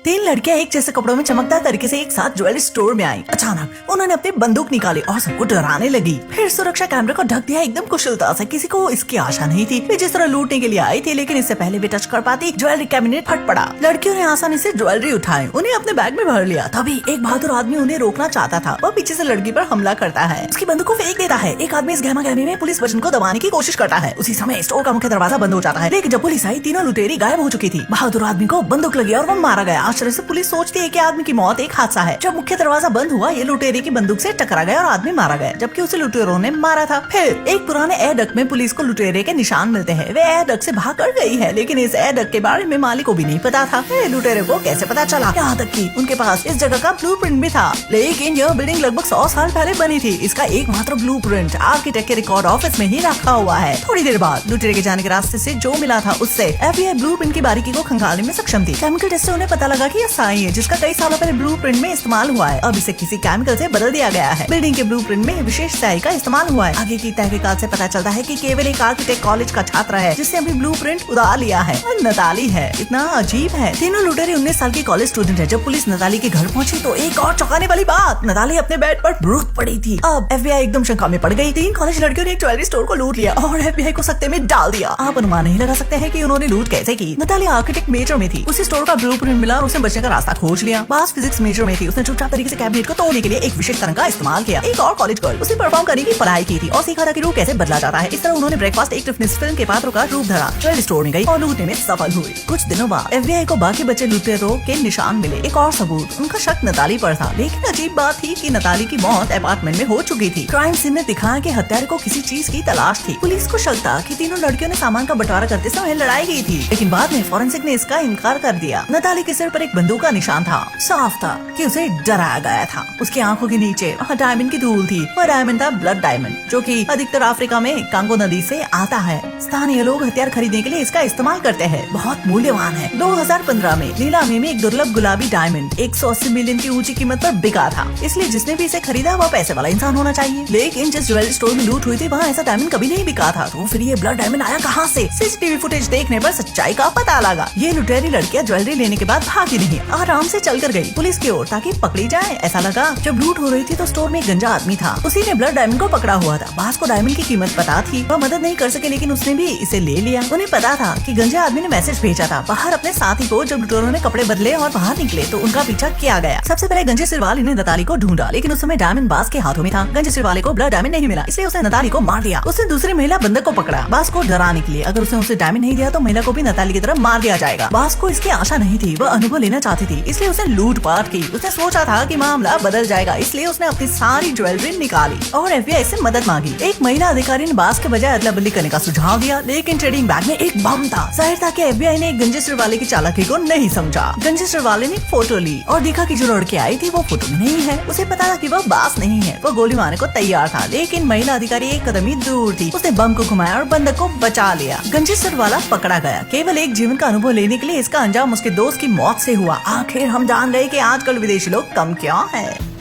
तीन लड़कियां एक जैसे कपड़ों में चमकदार तरीके से एक साथ ज्वेलरी स्टोर में आई। अचानक उन्होंने अपनी बंदूक निकाली और सबको डराने लगी। फिर सुरक्षा कैमरे को ढक दिया एकदम कुशलता से। किसी को इसकी आशा नहीं थी। वे जिस तरह लूटने के लिए आई थी, लेकिन इससे पहले वे टच कर पाती ज्वेलरी कैबिनेट फट पड़ा। लड़कियों ने आसानी से ज्वेलरी उठाई, उन्हें अपने बैग में भर लिया। तभी एक बहादुर आदमी उन्हें रोकना चाहता था। वह पीछे से लड़की पर हमला करता है, उसकी बंदूक को फेंक देता है। एक आदमी इस गहमा गहमी में पुलिस बटन को दबाने की कोशिश करता है। उसी समय स्टोर का मुख्य दरवाजा बंद हो जाता है। लेकिन जब पुलिस आई, तीनों लुटेरी गायब हो चुकी थी। बहादुर आदमी को बंदूक लगी और वो मारा गया। आश्चर्य से पुलिस सोचती है कि आदमी की मौत एक हादसा है। जब मुख्य दरवाजा बंद हुआ, ये लुटेरी की बंदूक से टकरा गया और आदमी मारा गया, जबकि उसे लुटेरों ने मारा था। फिर एक पुराने एयर डक्ट में पुलिस को लुटेरे के निशान मिलते हैं। वे एयर डक्ट से भाग कर गई है, लेकिन इस एयर डक्ट के बारे में मालिक को भी नहीं पता था। लुटेरे को कैसे पता चला? यहाँ तक कि उनके पास इस जगह का ब्लूप्रिंट भी था। लेकिन यह बिल्डिंग लगभग 100 साल पहले बनी थी। इसका एकमात्र ब्लूप्रिंट आर्किटेक्ट के रिकॉर्ड ऑफिस में ही रखा हुआ है। थोड़ी देर बाद लुटेरे के जाने के रास्ते से जो मिला था, उससे एफबीआई ब्लूप्रिंट की बारीकी को खंगालने में सक्षम थी। केमिकल टेस्ट से उन्हें पता लगा कि यह साई है, जिसका कई सालों पहले ब्लूप्रिंट में इस्तेमाल हुआ है। अब इसे किसी केमिकल से बदल दिया गया है। बिल्डिंग के ब्लूप्रिंट में विशेष स्याही का इस्तेमाल हुआ है। आगे की तहकीकात से पता चलता है कि केवल एक आर्किटेक्ट कॉलेज का छात्र है जिसने अभी ब्लूप्रिंट उतार लिया है, और नताली है। इतना अजीब है। तीनों लुटेरे 19 साल की कॉलेज स्टूडेंट है। जब पुलिस नताली के घर पहुंची तो एक और चौंकाने वाली बात, नताली अपने बेड पर मृत पड़ी थी। अब एफबीआई एकदम शंका में पड़ गई। 3 कॉलेज लड़कियों ने एक ज्वेलरी स्टोर को लूट लिया और एफबीआई को सख्ते में डाल दिया। आप अनुमान नहीं लगा सकते हैं कि उन्होंने लूट कैसे की। नताली आर्किटेक्ट मेजर में थी। उसे स्टोर का ब्लूप्रिंट मिला और उसने बचने का रास्ता खोज लिया। बास फिजिक्स मेजर में थी। उसने चुपचाप तरीके से कैबिनेट को तोड़ने के लिए एक विशेष तरंग का इस्तेमाल किया। एक और कॉलेज गर्ल, उसने परफॉर्म करने की पढ़ाई की थी और सीखा था कि रूप कैसे बदला जाता है। इस तरह उन्होंने ब्रेकफास्ट एक टिफिन फिल्म के पात्रों का रूप धरा, ज्वेलरी स्टोर में गई और लूटने में सफल हुई। कुछ दिनों बाद एफबीआई को बाकी बचे लुटेरों के निशान मिले। एक और सबूत, उनका शक नताली पर था। लेकिन अजीब बात थी कि नताली की मौत अपार्टमेंट में हो चुकी थी। क्राइम सीन ने दिखाया कि हत्यारे को किसी चीज की तलाश थी। पुलिस को शक था कि तीनों लड़कियों ने सामान का बंटवारा करते समय लड़ाई की थी, लेकिन बाद में फोरेंसिक ने इसका इनकार कर दिया। नताली के सिर पर एक बंदूक का निशान था। साफ था कि उसे डराया गया था। उसकी आंखों के नीचे डायमंड की धूल थी। वह डायमंड था ब्लड डायमंड, जो कि अधिकतर अफ्रीका में कांगो नदी से आता है। स्थानीय लोग हथियार खरीदने के लिए इसका इस्तेमाल करते हैं। बहुत मूल्यवान है। 2015 में नीलामी में एक दुर्लभ गुलाबी डायमंड 180 मिलियन की ऊंची कीमत पर बिका था। इसलिए जिसने भी इसे खरीदा वह पैसे वाला इंसान होना चाहिए। लेकिन जिस ज्वेलरी स्टोर में लूट हुई थी, वहाँ ऐसा डायमंड कभी नहीं बिका था। तो फिर ये ब्लड डायमंड आया कहाँ से? सीसीटीवी फुटेज देखने पर सच्चाई का पता लगा। ये लुटेरी लड़कियां ज्वेलरी लेने के बाद भागी नहीं, आराम से चल कर गयी पुलिस की ओर ताकि पकड़ी जाए। ऐसा लगा जब लूट हो रही थी तो स्टोर में एक गंजा आदमी था। उसी ने ब्लड डायमंड को पकड़ा हुआ था। बास को डायमंड की कीमत पता थी। वह मदद नहीं कर सके, लेकिन उसने भी इसे ले लिया। उन्हें पता था कि गंजा आदमी ने मैसेज भेजा था बाहर अपने साथी को। जब लुटेरों ने कपड़े बदले और बाहर निकले तो उनका पीछा किया गया। सबसे पहले गंजे सिर वाले ने नताली को ढूंढा, लेकिन उस समय डायमंड बास के हाथों में था। गंजे सिर वाले को ब्लड डायमंड नहीं मिला, इसलिए उसने नताली को मार दिया। उसने दूसरी महिला बंदक को पकड़ा, बास को डराने के लिए। अगर उसने उसे डायमंड नहीं दिया तो महिला को भी नताली की तरफ मार दिया जाएगा। बास को इसकी आशा नहीं थी। वह अनुभव लेना चाहती थी, इसलिए उसने लूटपाट की। उसने सोचा था कि मामला बदल जाएगा, इसलिए उसने अपनी सारी ज्वेलरी निकाली और एफबीआई से मदद मांगी। एक महिला अधिकारी ने बास के बजाय अदला बदली करने का सुझाव दिया, लेकिन ट्रेडिंग बैग में एक बम था। जाहिर था कि एफबीआई ने एक गंजे सिर वाले की चालाकी को नहीं समझा। गंजे सिर वाले ने फोटो ली और देखा कि जो लड़की आई थी वो फोटो में नहीं है। उसे पता था कि वह बास नहीं है। वो गोली मारने को तैयार था, लेकिन महिला अधिकारी एक कदम ही दूर थी। उसने बम को घुमाया और बंदक को बचा लिया। गंजे सिर वाला पकड़ा गया। केवल एक जीवन का अनुभव लेने के लिए इसका अंजाम उसके दोस्त की मौत से हुआ। आखिर हम जान गए कि आजकल विदेशी लोग कम क्यों है।